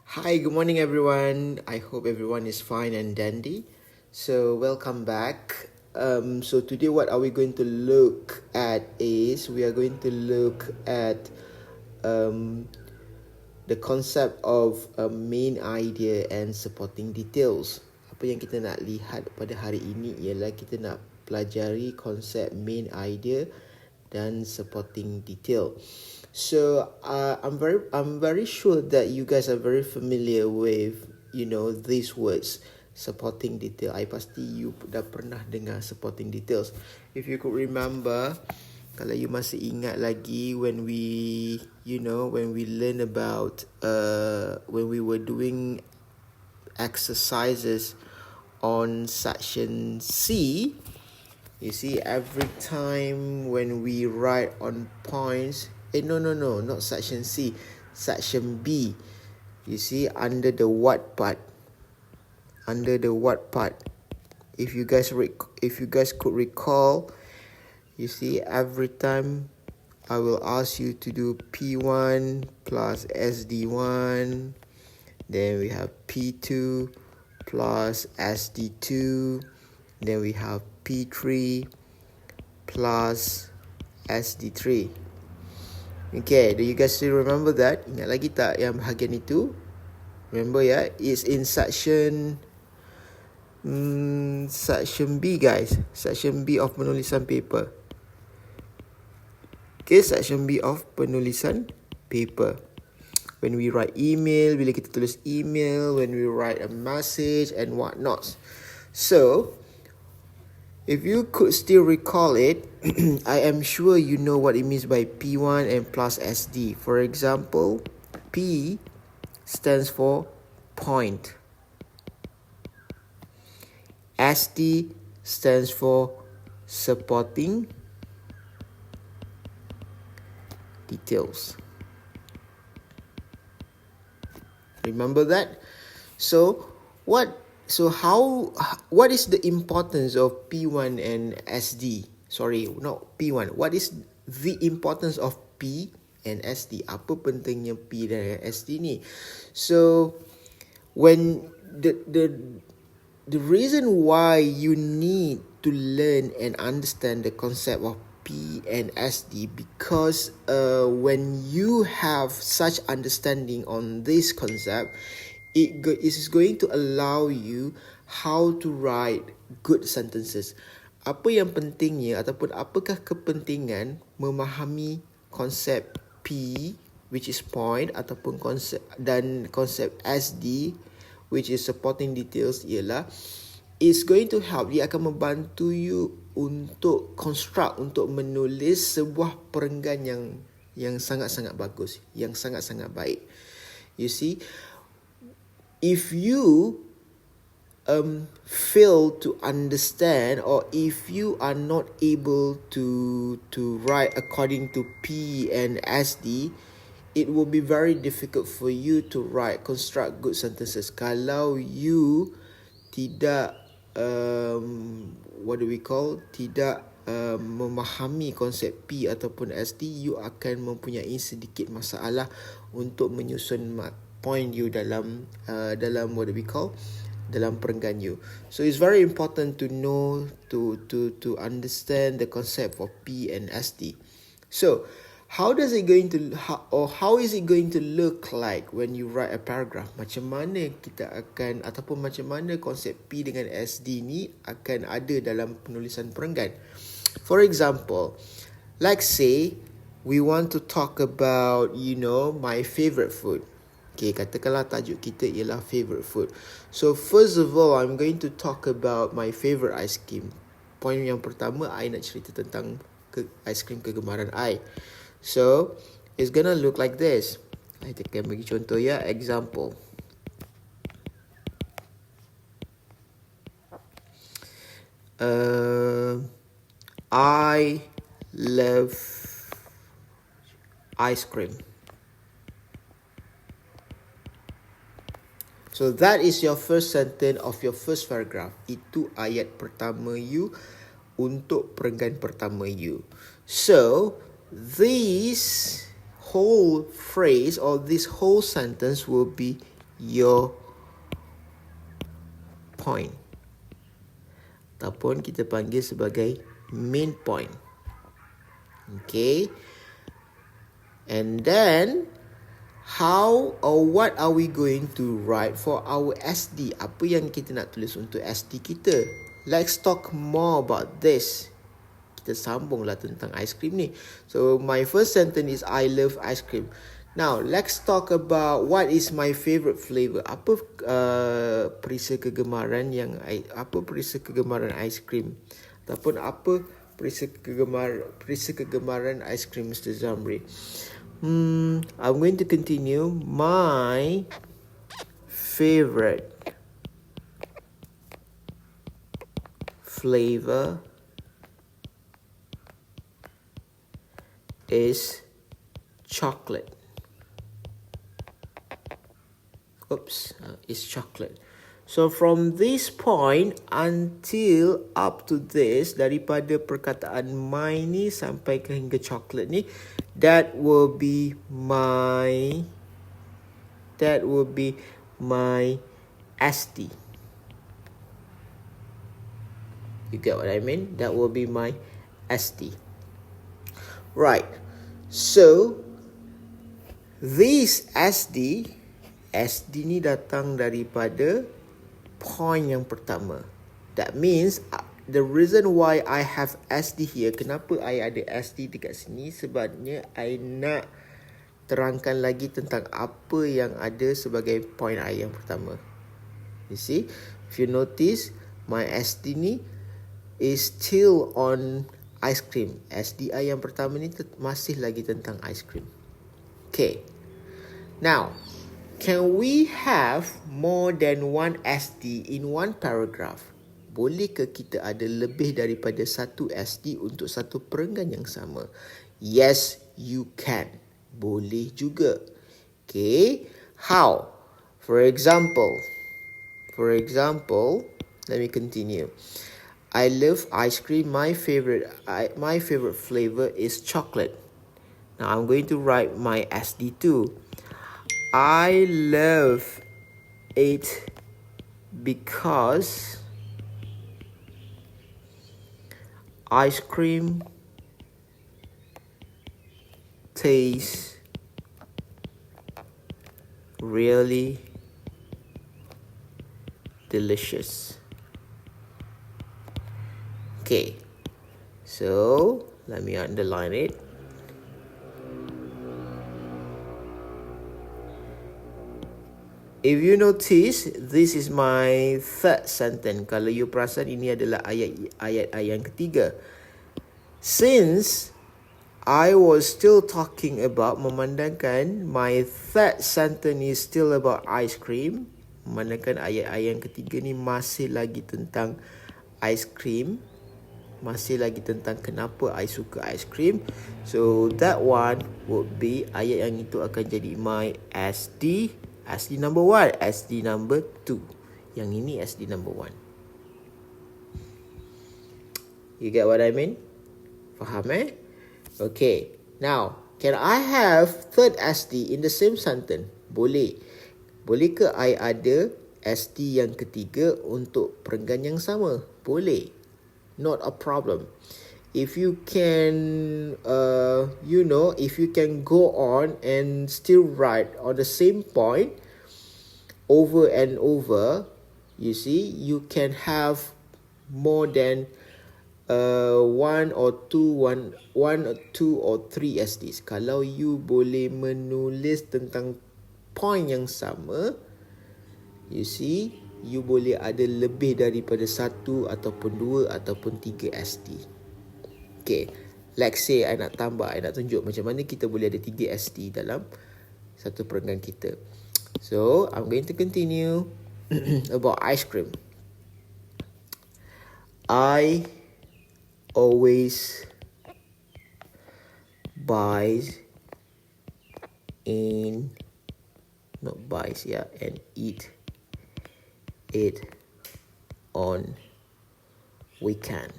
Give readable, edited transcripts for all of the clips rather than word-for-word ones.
Hi, good morning, everyone. I hope everyone is fine and dandy. So, welcome back. So today, what are we going to look at is we are going to look at um, the concept of a main idea and supporting details. Apa yang kita nak lihat pada hari ini ialah kita nak pelajari konsep main idea dan supporting detail. So I'm very sure that you guys are very familiar with these words, supporting detail. I pasti you dah pernah dengar supporting details. If you could remember, kalau you masih ingat lagi when we learn about when we were doing exercises on section C, you see every time when we write on points, no, not section C, section B, you see under the what part, if you guys could recall, you see every time I will ask you to do P1 plus SD1, then we have P2 plus SD2, then we have P3 plus SD3. Okay, do you guys still remember that? Ingat lagi tak yang bahagian itu? Remember ya, it's in section B, guys. Section B of penulisan paper. Okay, section B of penulisan paper. When we write email, bila kita tulis email, when we write a message and whatnot. So, if you could still recall it, I am sure you know what it means by P1 and plus SD. For example, P stands for point. SD stands for supporting details. Remember that? So what is the importance of P1 and SD? Sorry, not P1. What is the importance of P and SD? Apa pentingnya P dan SD ni? So when the reason why you need to learn and understand the concept of P and SD, because when you have such understanding on this concept, it is going to allow you how to write good sentences. Apa yang pentingnya ataupun apakah kepentingan memahami konsep P, which is point, ataupun konsep SD, which is supporting details, ialah it's going to help, dia akan membantu you untuk construct, untuk menulis sebuah perenggan yang sangat-sangat bagus, yang sangat-sangat baik. You see, if you fail to understand, or if you are not able to write according to P and SD, it will be very difficult for you to construct good sentences. Kalau you tidak tidak memahami konsep P ataupun SD, you akan mempunyai sedikit masalah untuk menyusun point you dalam dalam perenggan you. So it's very important to know to understand the concept of P and SD. So how is it going to look like when you write a paragraph? Macam mana kita akan, ataupun macam mana konsep P dengan SD ni akan ada dalam penulisan perenggan? For example, let's say we want to talk about my favorite food. Okay, katakanlah tajuk kita ialah favorite food. So first of all, I'm going to talk about my favorite ice cream. Point yang pertama, I nak cerita tentang ice cream kegemaran I. So it's gonna look like this. I akan bagi contoh ya, example. I love ice cream. So that is your first sentence of your first paragraph. Itu ayat pertama you untuk perenggan pertama you. So this whole phrase or this whole sentence will be your point. Ataupun kita panggil sebagai main point. Okay. And then, how or what are we going to write for our SD? Apa yang kita nak tulis untuk SD kita? Let's talk more about this. Kita sambunglah tentang ice cream ni. So, my first sentence is I love ice cream. Now, let's talk about what is my favorite flavor. Apa perisa kegemaran ice cream? Ataupun apa perisa kegemaran ice cream Mr. Zamri? I'm going to continue. My favorite flavor is chocolate. It's chocolate. So from this point until up to this, daripada perkataan my ni sampai ke hingga chocolate ni, that will be my SD. You get what I mean? That will be my SD. Right. So this SD ni datang daripada point yang pertama. That means the reason why I have SD here, kenapa I ada SD dekat sini, sebabnya I nak terangkan lagi tentang apa yang ada sebagai point I yang pertama. You see, if you notice, my SD ni is still on ice cream. SD I yang pertama ni masih lagi tentang ice cream. Okay. Now, can we have more than one SD in one paragraph? Bolehkah kita ada lebih daripada satu SD untuk satu perenggan yang sama? Yes, you can. Boleh juga. Okay. How? For example, let me continue. I love ice cream. My favorite flavor is chocolate. Now I'm going to write my SD too. I love it because ice cream tastes really delicious. Okay, so let me underline it. If you notice, this is my third sentence. Kalau you perasan, ini adalah ayat yang ketiga. Since I was still talking about, memandangkan my third sentence is still about ice cream, memandangkan ayat yang ketiga ni masih lagi tentang ice cream, masih lagi tentang kenapa I suka ice cream. So that one would be, ayat yang itu akan jadi my SD number 1, SD number 2. Yang ini SD number 1. You get what I mean? Faham Okay. Now, can I have third SD in the same sentence? Boleh. Bolehkah I ada SD yang ketiga untuk perenggan yang sama? Boleh. Not a problem. If you can, if you can go on and still write on the same point over and over, you see, you can have more than one or two or three SDs. Kalau you boleh menulis tentang point yang sama, you see, you boleh ada lebih daripada satu ataupun dua ataupun tiga SD. Okay, let's say I nak tambah, I nak tunjuk macam mana kita boleh ada 3 SD dalam satu perenggan kita. So, I'm going to continue about ice cream. I always and eat it on weekend.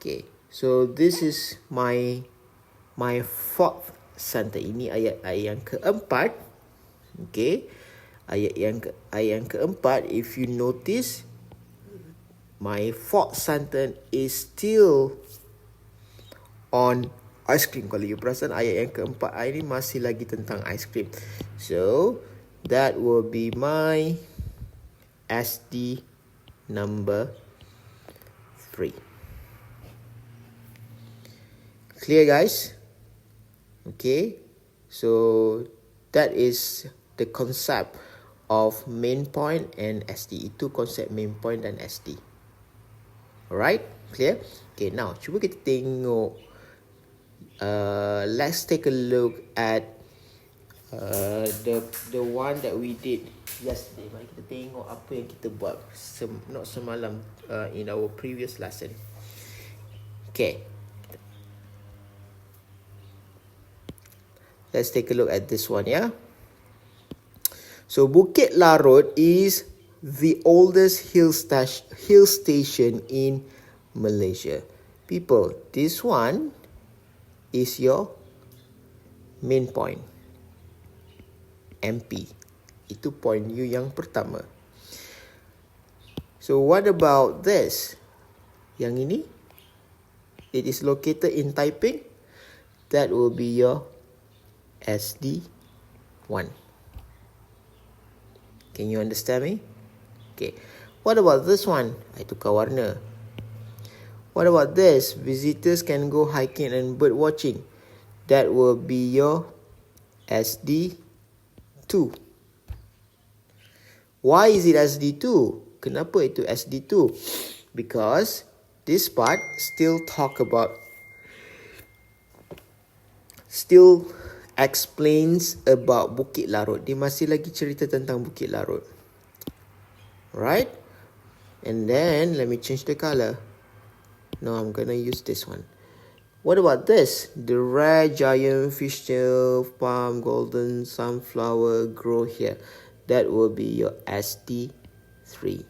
Okay, so this is my fourth sentence. Ini ayat yang keempat. Okay. Ayat yang keempat, if you notice, my fourth sentence is still on ice cream. Kalau you perasan, ayat yang keempat ini masih lagi tentang ice cream. So, that will be my SD number 3. Clear, guys? Okay. So, that is the concept of main point and SD. Itu konsep main point dan SD. Alright? Clear? Okay, now cuba kita tengok. Let's take a look at the one that we did yesterday. Mari kita tengok apa yang kita buat not semalam in our previous lesson. Okay. Let's take a look at this one, yeah? So, Bukit Larut is the oldest hill station in Malaysia. People, this one is your main point. MP. Itu point you yang pertama. So, what about this? Yang ini? It is located in Taiping. That will be your SD1. Can you understand me? Okay. What about this one? I tukar warna. What about this? Visitors can go hiking and bird watching. That will be your SD2. Why is it SD2? Kenapa itu SD2? Because this part still explains about Bukit Larut. Dia masih lagi cerita tentang Bukit Larut. Right? And then, let me change the color. No, I'm gonna use this one. What about this? The rare giant fishtail palm golden sunflower grow here. That will be your SD3.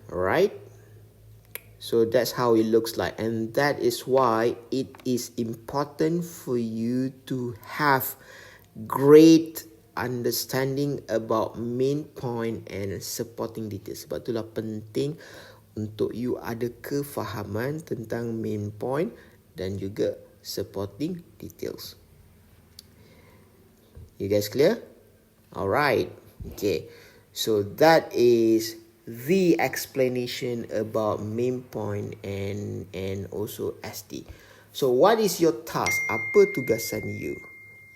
Alright? So that's how it looks like, and that is why it is important for you to have great understanding about main point and supporting details. Sebab itulah penting untuk you ada kefahaman tentang main point dan juga supporting details. You guys clear? Alright. Okay. So that is the explanation about main point and also SD. So what is your task? Apa tugasan you?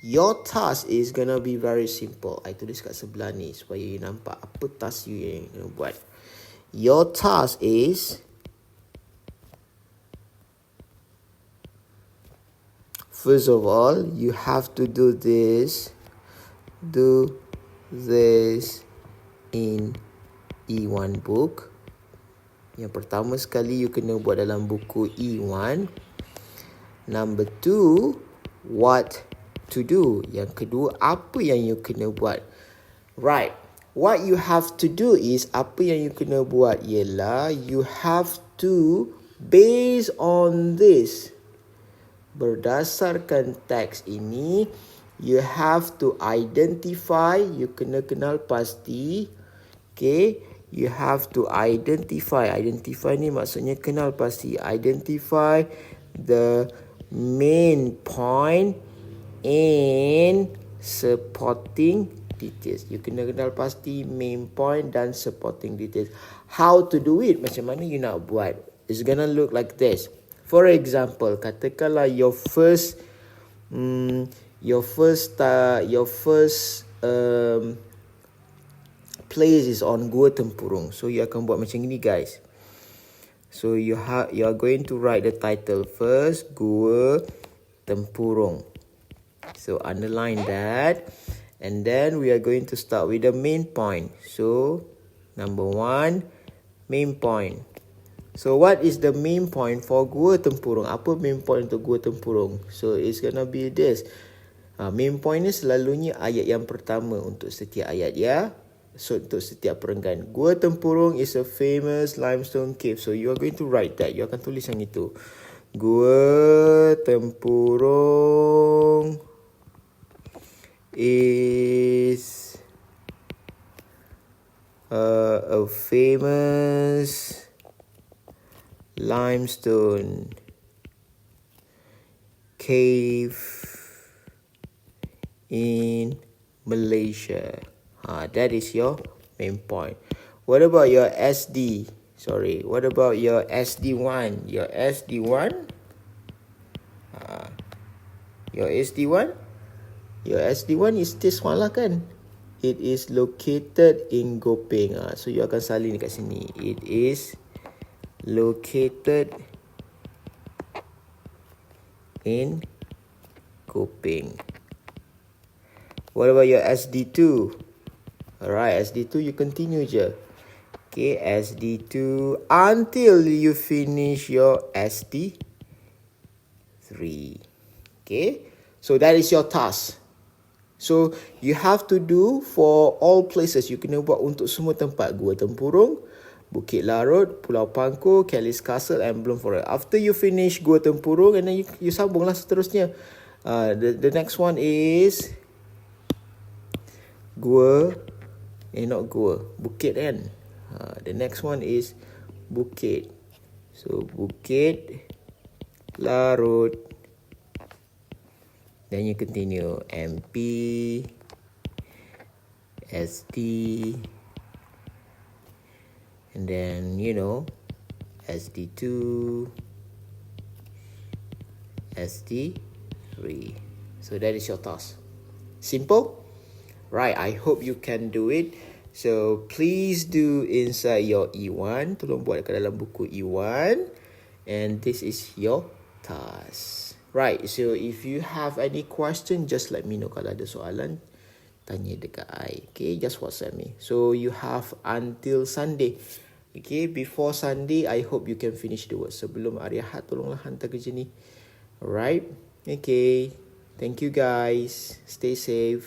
Your task is gonna be very simple. I tulis kat sebelah ni supaya you nampak apa task you yang you buat. Your task is first of all, you have to do this in E1 book. Yang pertama sekali you kena buat dalam buku E1. Number 2, what to do. Yang kedua, apa yang you kena buat. Right. What you have to do is, apa yang you kena buat ialah you have to, based on this, berdasarkan teks ini, you have to identify, you kena kenal pasti. Okay. You have to identify. Identify ni maksudnya kenal pasti. Identify the main point and supporting details. You kena kenal pasti main point dan supporting details. How to do it? Macam mana you nak buat? It's gonna look like this. For example, katakanlah your first place is on Gua Tempurung. So you akan buat macam ini, guys. So you are going to write the title first, Gua Tempurung. So underline that, and then we are going to start with the main point. So number 1, main point. So what is the main point for Gua Tempurung? Apa main point untuk Gua Tempurung? So it's gonna be this. Main point ni selalunya ayat yang pertama untuk setiap ayat, ya. So untuk setiap perenggan, Gua Tempurung is a famous limestone cave. So you are going to write that. You akan tulis yang itu. Gua Tempurung is a famous limestone cave in Malaysia. That is your main point. What about your SD? Sorry, what about your SD1? Your SD1? Your SD1? Your SD1 is this one lah kan? It is located in Gopeng. So you akan salin dekat sini. It is located in Gopeng. What about your SD2? Alright, SD2 you continue je. Okay, SD2 until you finish your SD3. Okay, so that is your task. So you have to do for all places. You kena buat untuk semua tempat. Gua Tempurung, Bukit Larut, Pulau Pangkor, Kelly's Castle and Bloom Forest. After you finish Gua Tempurung, and then you sambung lah seterusnya. The next one is Bukit kan. The next one is Bukit. So Bukit Larut. Then you continue MP, SD, and then SD2, SD3. So that is your task. Simple? Right, I hope you can do it. So please do inside your E1. Tolong buat kat dalam buku E1. And this is your task. Right, so if you have any question, just let me know. Kalau ada soalan, tanya dekat I. Okay, just WhatsApp me. So you have until Sunday. Okay, before Sunday, I hope you can finish the work. Sebelum hari Ahad, tolonglah hantar kerja ni. Alright, okay. Thank you guys. Stay safe.